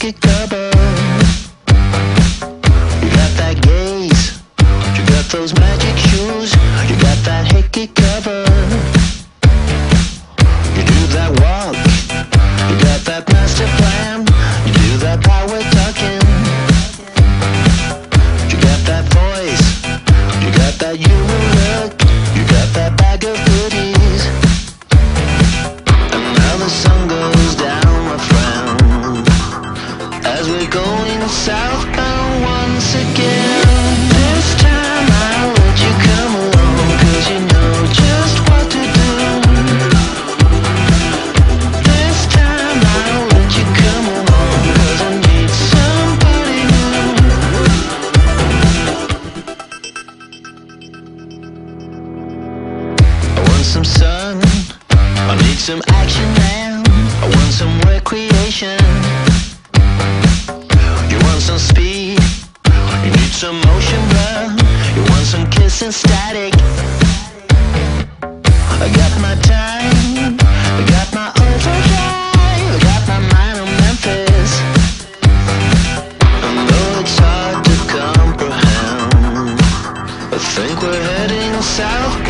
whiskey cupboard. You got that gaze, you got those magic shoes, you got that hickey cover. You do that walk, you got that master plan, you do that power talking. You got that voice, you got that human look, you got that bag of goodies. And now the sun goes down, my friend, as we're going southbound once again. This time I'll let you come along, 'cause you know just what to do. This time I'll let you come along, 'cause I need somebody new. I want some sun, I need some action now, I want some recreation. You want some speed, you need some motion, bruh. You want some kiss and static. I got my time, I got my overdrive, I got my mind on Memphis. And though it's hard to comprehend, I think we're heading south.